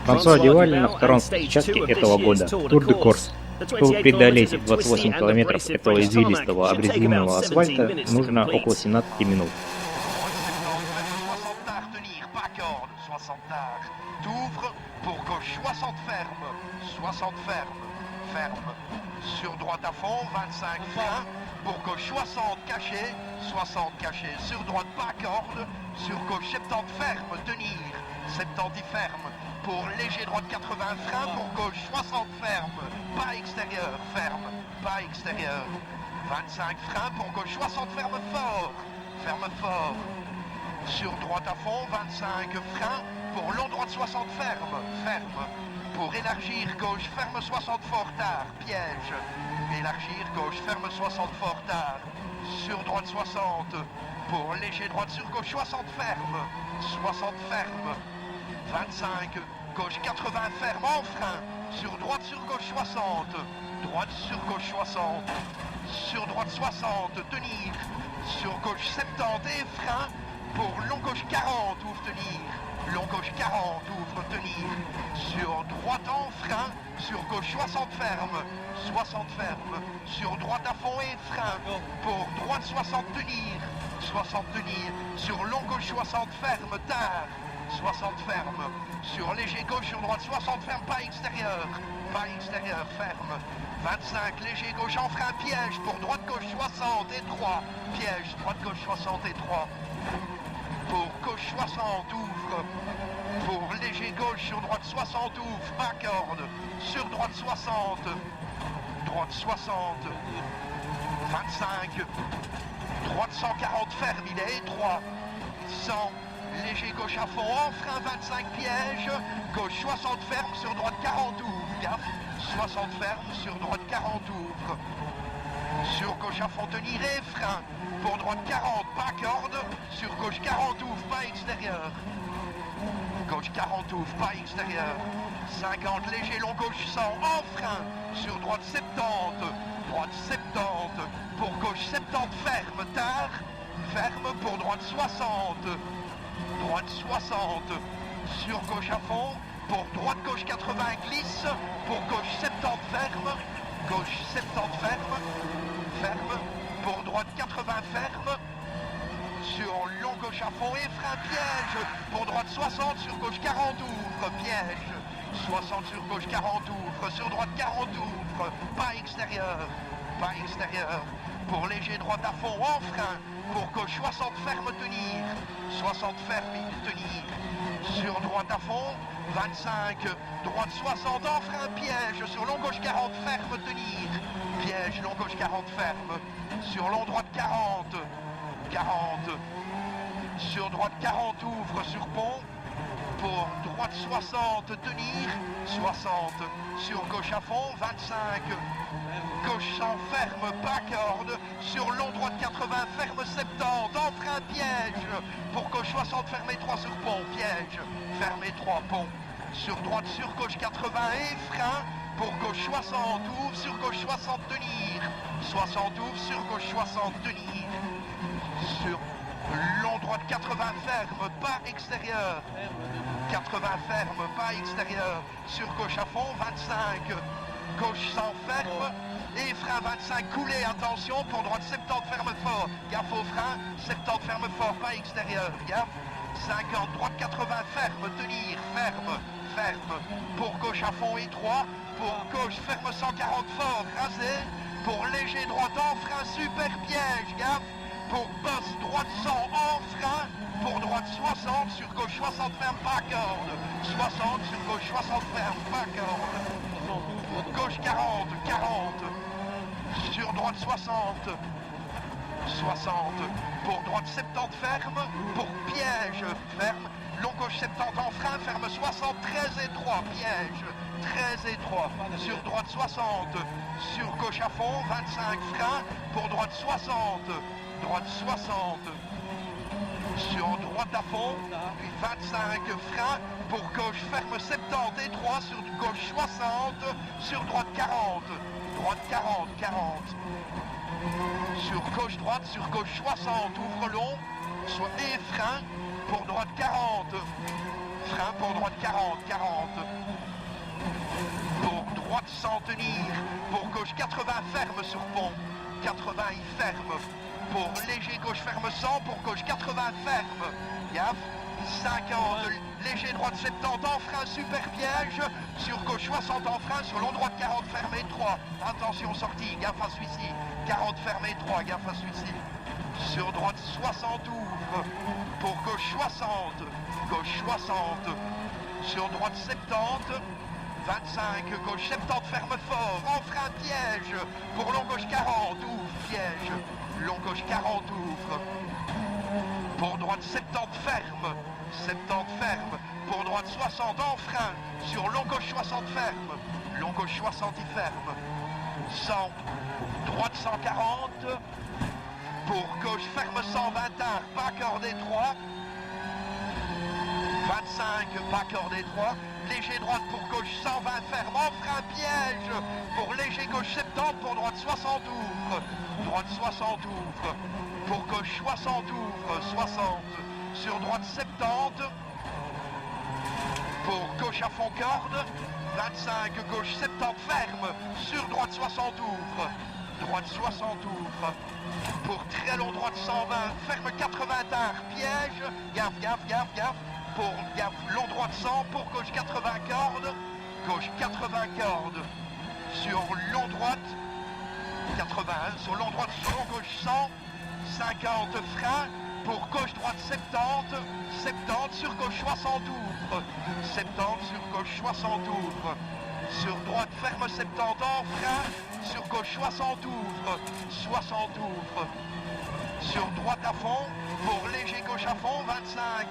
Франсуа Дюваль на втором участке этого года, Тур де Корс. Чтобы преодолеть 28 километров этого извилистого абразивного асфальта, нужно около 17 минут. Sur droite à fond, 25 freins, pour gauche 60 caché, 60 caché, sur droite pas corde, sur gauche 70 ferme, tenir, 70 ferme, pour léger droite 80 freins, pour gauche 60 ferme, pas extérieur, ferme, pas extérieur, 25 freins, pour gauche 60 ferme fort, sur droite à fond, 25 freins, pour long droite 60 ferme, pour élargir gauche, ferme 60 fort tard, piège. Élargir gauche, ferme 60 fort tard. Sur droite 60. Pour léger droite sur gauche, 60 ferme. 60 ferme. 25. Gauche 80 ferme en frein. Sur droite sur gauche 60. Droite sur gauche 60. Sur droite 60. Tenir. Sur gauche 70 et frein. Pour long gauche 40, ouvre tenir. Long gauche 40, ouvre tenir. Sur droite en frein, sur gauche 60 ferme. 60 ferme. Sur droite à fond et frein. Pour droite 60 tenir. 60 tenir. Sur long gauche 60 ferme, tard. 60 ferme. Sur léger gauche, sur droite 60 ferme, pas extérieur. Pas extérieur, ferme. 25, léger gauche en frein, piège. Pour droite gauche 60 et 3. Piège, droite gauche 60 et 3. Pour gauche 60, ouvre. Pour léger gauche, sur droite 60, ouvre. Pas corde. Sur droite 60. Droite 60. 25. Droite 140 ferme, il est 3. 100. Léger gauche à fond, en frein 25 piège. Gauche 60 ferme, sur droite 40 ouvre. Gaffe. 60 ferme, sur droite 40 ouvre. Sur gauche à fond tenir et frein. Pour droite 40, pas corde. Sur gauche 40 ouvre, pas extérieur. Gauche 40 ouvre, pas extérieur. 50 léger long gauche 100 en frein. Sur droite 70. Droite 70. Pour gauche 70 ferme, tard. Ferme pour droite 60. Droite 60. Sur gauche à fond. Pour droite gauche 80 glisse. Pour gauche 70 ferme. Gauche 70 ferme. Ferme. Pour droite 80 ferme. Sur long gauche à fond et frein piège. Pour droite 60, sur gauche 40 ouvre. Piège. 60 sur gauche 40 ouvre. Sur droite 40 ouvre. Pas extérieur. Pas extérieur. Pour léger droite à fond en frein. Pour gauche 60 ferme tenir. 60 ferme tenir. Sur droite à fond. 25. Droite 60 en frein piège. Sur long gauche 40 ferme tenir. Piège, long gauche 40 ferme. Sur long droite 40. 40. Sur droite 40 ouvre sur pont. Pour droite 60 tenir. 60. Sur gauche à fond 25. Gauche 100 ferme, pas corde. Sur long droite 80 ferme 70. En frein piège. Pour gauche 60 fermé 3 sur pont. Piège. Fermé 3 pont. Sur droite sur gauche 80 et frein. Pour gauche 60 ouvre, sur gauche 60 tenir. 60 ouvre, sur gauche 60 tenir. Sur long droite 80 ferme, pas extérieur. 80 ferme, pas extérieur. Sur gauche à fond 25. Gauche 100 ferme. Et frein 25 coulé, attention. Pour droite 70 ferme fort. Gaffe au frein, 70 ferme fort, pas extérieur. Gaffe. 50, droite 80 ferme, tenir, ferme. Ferme. Pour gauche à fond étroit. Pour gauche ferme 140 fort, rasé. Pour léger droite en frein, super piège, gaffe. Pour bosse droite 100 en frein. Pour droite 60, sur gauche 60 ferme, pas corde. 60, sur gauche 60 ferme, pas corde. Pour gauche 40, 40. Sur droite 60. 60. Pour droite 70 ferme. Pour piège, ferme. Long gauche 70 en frein, ferme 60, 13 et 3, piège, 13 et 3, sur droite 60, sur gauche à fond, 25 frein, pour droite 60, droite 60, sur droite à fond, 25 frein, pour gauche ferme 70 et 3, sur gauche 60, sur droite 40, droite 40, 40, sur gauche 60, ouvre long, et frein, pour droite 40, frein, pour droite 40, 40. Pour droite 100, tenir. Pour gauche 80, ferme sur pont. 80, il ferme. Pour léger gauche ferme 100, pour gauche 80, ferme. Gaffe. 50, léger droite 70 en frein, super piège. Sur gauche 60 en frein, sur long droite 40, fermé 3. Attention sortie, gaffe à celui-ci. 40 fermé 3, gaffe à celui-ci. Sur droite 60 ouvre. Pour gauche 60, gauche 60. Sur droite 70. 25, gauche 70, ferme fort, en frein piège, pour long gauche 40, ouvre, piège, long gauche 40, ouvre, pour droite 70, ferme, 70, ferme, pour droite 60, en frein, sur long gauche 60, ferme, long gauche 60, il ferme, 100, droite 140, pour gauche ferme 121, pas accordé 3, 25, pas accordé 3, léger droite pour gauche 120, ferme, en frein piège, pour léger gauche 70, pour droite 60 ouvre, droite 60 ouvre, pour gauche 60 ouvre, 60, sur droite 70, pour gauche à fond corde, 25, gauche 70, ferme, sur droite 60 ouvre, droite 60 ouvre, pour très long droite 120, ferme 80 tard, piège, gaffe, gaffe, gaffe, gaffe, pour gaffe, long droite 100, pour gauche 80 cordes, gauche 80 cordes, sur long droite 81, sur long droite, sur long gauche 100, 50 frein, pour gauche droite 70, 70 sur gauche 60 ouvre, 70 sur gauche 60 ouvre, sur droite ferme 70 en frein, sur gauche 60 ouvre, 60 ouvre, sur droite à fond, pour léger gauche à fond, 25,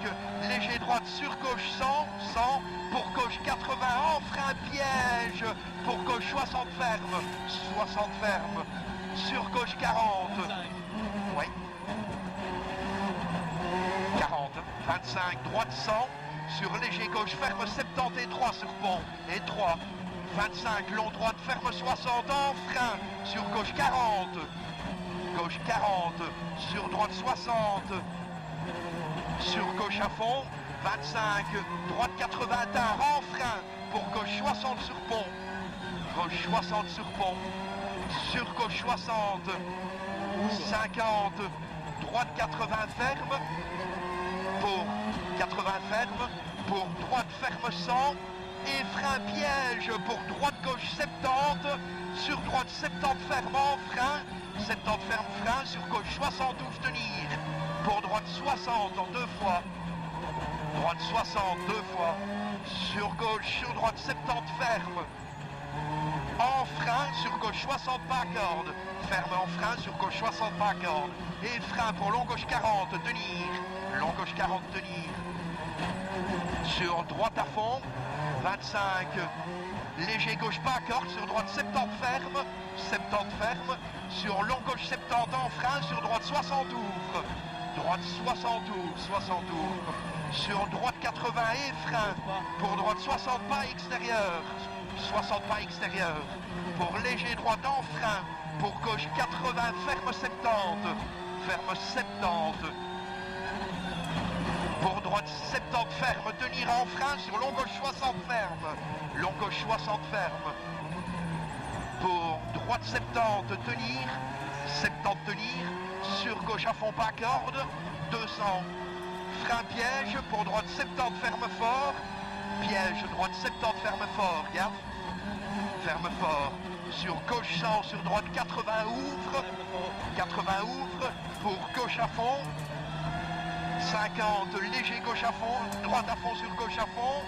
léger droite sur gauche 100, 100, pour gauche 80 en frein piège, pour gauche 60 ferme, 60 ferme, sur gauche 40, oui, 40, 25, droite 100, sur léger gauche ferme 70 et 3 sur pont, et 3, 25, long droite ferme 60 en frein, sur gauche 40, gauche 40, sur droite 60, sur gauche à fond, 25, droite 80 tard en frein, pour gauche 60 sur pont, gauche 60 sur pont, sur gauche 60, 50, droite 80 ferme, pour 80 ferme, pour droite ferme 100, et frein piège pour droite gauche 70, sur droite 70 ferme en frein, 70 ferme frein, sur gauche 60 ouvre tenir, pour droite 60 en 2 fois, droite 60 2 fois, sur gauche, sur droite 70 ferme, en frein, sur gauche 60 pas corde, ferme en frein, sur gauche 60 pas corde, et frein pour long gauche 40, tenir, long gauche 40 tenir, sur droite à fond, 25, léger gauche pas corde, sur droite 70 ferme, 70 ferme, sur long gauche 70 en frein, sur droite 60 ouvre, droite 60 ouvre, 60 ouvre, sur droite 80 et frein, pour droite 60 pas extérieur, 60 pas extérieur, pour léger droite en frein, pour gauche 80 ferme 70, ferme 70, pour droite 70 ferme, tenir en frein, sur long gauche 60 ferme, long gauche 60 ferme, pour droite 70 tenir, 70 tenir, sur gauche à fond pas corde, 200, frein piège, pour droite 70 ferme fort, piège, droite 70 ferme fort, gaffe, ferme fort, sur gauche 100, sur droite 80 ouvre, 80 ouvre, pour gauche à fond, 50, léger gauche à fond, droite à fond sur gauche à fond,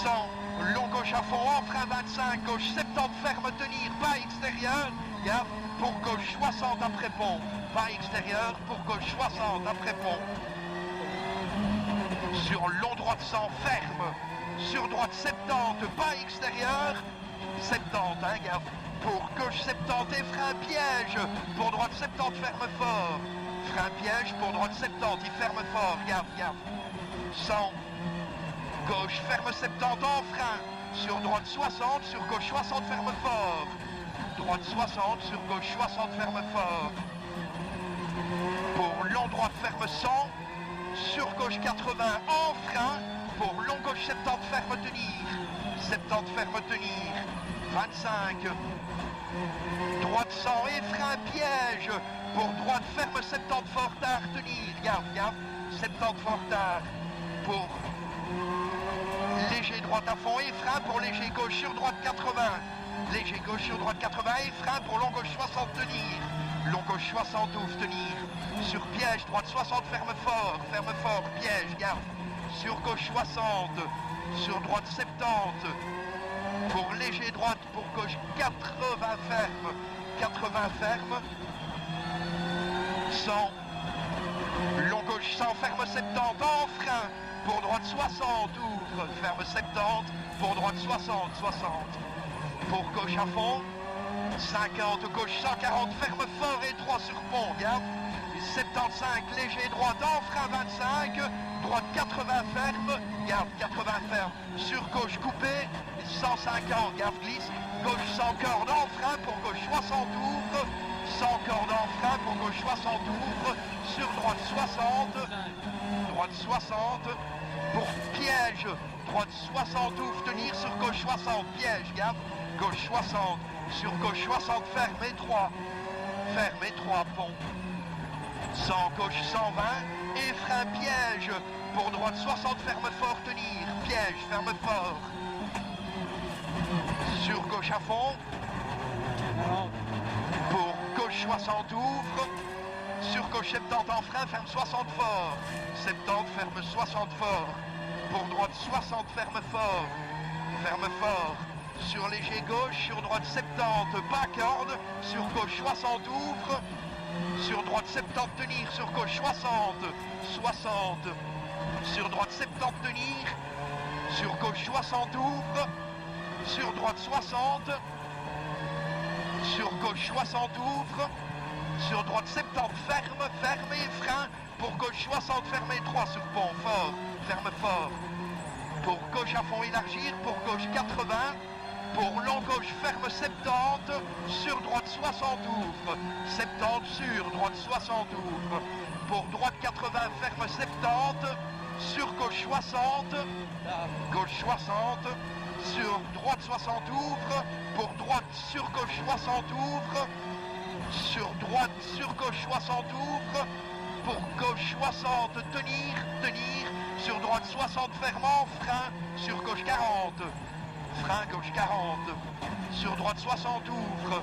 100, long gauche à fond, en frein 25, gauche 70 ferme tenir, pas extérieur, gaffe, pour gauche 60 après pont, pas extérieur, pour gauche 60 après pont, sur long droite 100 ferme, sur droite 70, pas extérieur, 70, hein, gaffe, pour gauche 70 et frein piège, pour droite 70 ferme fort, frein piège, pour droite 70, il ferme fort, gaffe, gaffe, 100, gauche ferme 70 en frein, sur droite 60, sur gauche 60 ferme fort, droite 60, sur gauche 60 ferme fort, pour long droite ferme 100, sur gauche 80 en frein, Pour long gauche 70 ferme tenir. 70 ferme tenir. 25. Droite 100 et frein piège. Pour droite ferme 70 fort tard tenir. Garde, garde. 70 fort tard. Pour léger droite à fond et frein pour léger gauche sur droite 80. Léger gauche sur droite 80 et frein pour long gauche 60 tenir. Long gauche 60 ouvre tenir. Sur piège droite 60 ferme fort, piège, garde. Sur gauche 60, sur droite 70. Pour léger droite, pour gauche 80 ferme. 80 ferme. 100. Long gauche 100 ferme 70 en frein. Pour droite 60 ouvre, ferme 70. Pour droite 60, 60. Pour gauche à fond. 50, gauche 140, ferme fort et droit sur pont, garde. 75, léger droite en frein 25, droite 80 ferme, garde 80 ferme, sur gauche coupé, 150, garde glisse, gauche 100 cordes en frein pour gauche 60 ouvre, 100 cordes en frein pour gauche 60 ouvre, sur droite 60, pour piège, droite 60 ouvre, tenir sur gauche 60, piège, garde, gauche 60, sur gauche 60, ferme et 3, pont. 100 gauche 120 et frein piège. Pour droite 60 ferme fort tenir. Piège ferme fort. Sur gauche à fond. Pour gauche 60 ouvre. Sur gauche 70 en frein ferme 60 fort. 70 ferme 60 fort. Pour droite 60 ferme fort. Sur léger gauche, sur droite 70 pas corde. Sur gauche 60 ouvre. Sur droite 70 tenir, sur gauche 60, 60, sur droite 70 tenir, sur gauche 60 ouvre, sur droite 60, sur gauche 60 ouvre, sur droite 70 ferme et frein, pour gauche 60 ferme et 3 sur pont, fort, ferme fort, pour gauche à fond élargir, pour gauche 80, pour long gauche ferme 70, sur droite 60 ouvre, 70 sur droite 60 ouvre, pour droite 80 ferme 70, sur gauche 60, sur droite 60 ouvre, pour droite sur gauche 60 ouvre, sur droite sur gauche 60 ouvre, pour gauche 60 tenir, sur droite 60 ferme en frein, sur gauche 40. Frein gauche 40, sur droite 60 ouvre,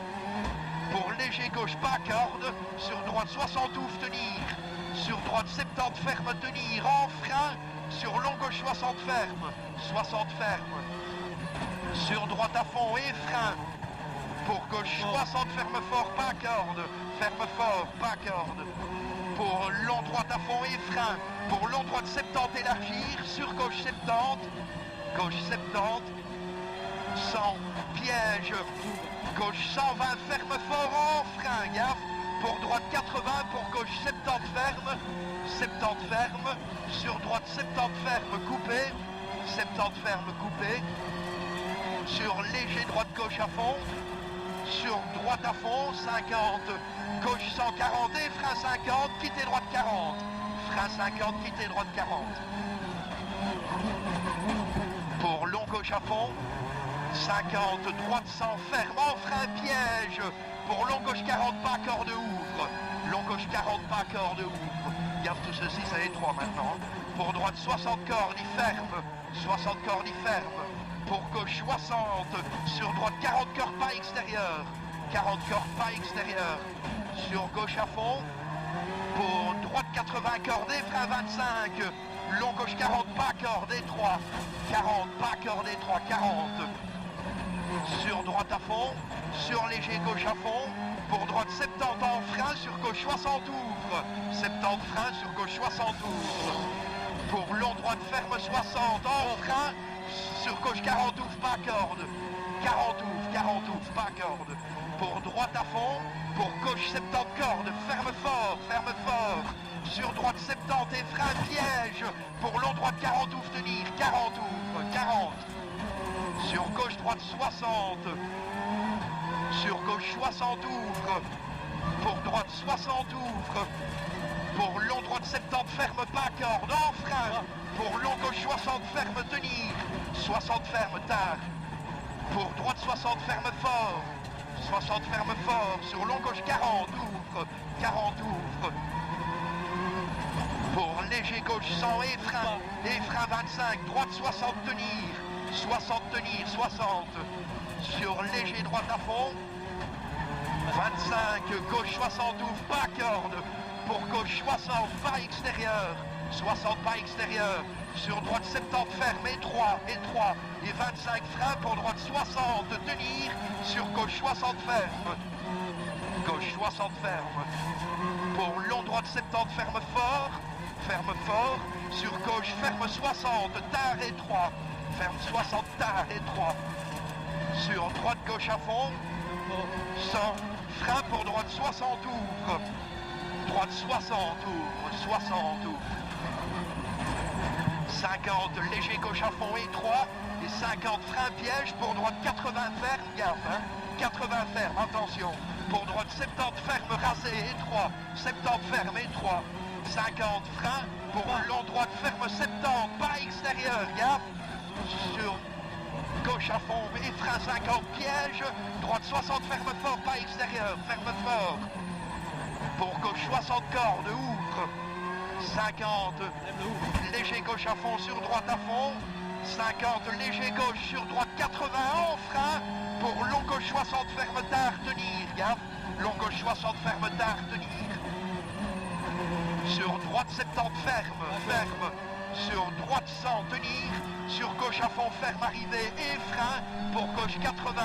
pour léger gauche pas corde, sur droite 60 ouvre tenir, sur droite 70 ferme tenir, en frein, sur long gauche 60 ferme, sur droite à fond et frein, pour gauche 60 ferme fort pas corde, pour long droite à fond et frein, pour long droite 70 élargir, sur gauche 70, 100, piège, gauche 120, ferme fort en frein, gaffe, pour droite 80, pour gauche 70 ferme, sur droite 70 ferme coupé, sur léger droite gauche à fond, sur droite à fond, 50, gauche 140 et frein 50, quittez droite 40, frein 50, quittez droite 40. Pour long gauche à fond, 50, droite 100, ferme, en frein piège. Pour long gauche 40, pas corde ouvre. Long gauche 40, pas corde ouvre. Garde tout ceci, ça est 3 maintenant. Pour droite 60 cordes, il ferme. 60 cordes, il ferme. Pour gauche 60, sur droite 40 cordes, pas extérieur. 40 cordes, pas extérieur. Sur gauche à fond. Pour droite 80 cordes et frein 25. Long gauche 40, pas corde et 3. 40, pas corde et 3, 40. Sur droite à fond, sur léger gauche à fond, pour droite 70 en frein, sur gauche 60 ouvre, 70 frein, sur gauche 60 ouvre, pour long droite ferme 60 en frein, sur gauche 40 ouvre, pas corde, 40 ouvre, pas corde, pour droite à fond, pour gauche 70 corde, ferme fort, sur droite 70 et frein piège, pour long droite 40 ouvre tenir, 40 ouvre, 40. Sur gauche droite 60, sur gauche 60 ouvre, pour droite 60 ouvre, Pour long droite 70, ferme pas corde, en frein. Pour long gauche 60, ferme tenir. 60 ferme tard. Pour droite 60, ferme fort. 60 ferme fort. Sur long gauche 40, ouvre. 40 ouvre. Pour léger gauche 100 et frein. Et frein 25, droite 60 tenir. 60 tenir, 60. Sur léger droite à fond. 25, gauche 60 ouvre, pas corde. Pour gauche 60, pas extérieur. 60 pas extérieur. Sur droite 70 ferme et 3 et 3. Et 25 frein pour droite 60 tenir. Sur gauche 60 ferme. Gauche 60 ferme. Pour long droite 70 ferme fort. Ferme fort. Sur gauche ferme 60 tard et 3. Ferme 60 tard et 3. Sur droite gauche à fond. 100. Frein pour droite 60 ouvre. Droite 60 ouvre. 60 ouvre. 50 léger gauche à fond et 3. Et 50 frein piège pour droite 80 ferme. Gaffe, hein. 80 ferme, attention. Pour droite 70 ferme rasé et 3. 70 ferme et 3. 50 frein. Pour long droite ferme 70. Pas extérieur, gaffe. Sur gauche à fond et frein 50 piège. Droite 60 ferme fort, pas extérieur. Ferme fort. Pour gauche 60 cordes, ouvre. 50 léger gauche à fond sur droite à fond. 50 léger gauche sur droite 80 en frein. Pour long gauche 60 ferme tard tenir, gaffe. Long gauche 60 ferme tard tenir. Sur droite 70 ferme, ferme. Sur droite 100 tenir. Sur gauche à fond ferme arrivée et frein. Pour gauche 80.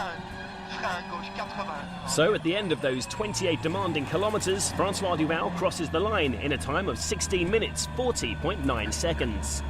Frein gauche 80. So at the end of those 28 demanding kilometres, Francois Duval crosses the line in a time of 16 minutes 40.9 seconds.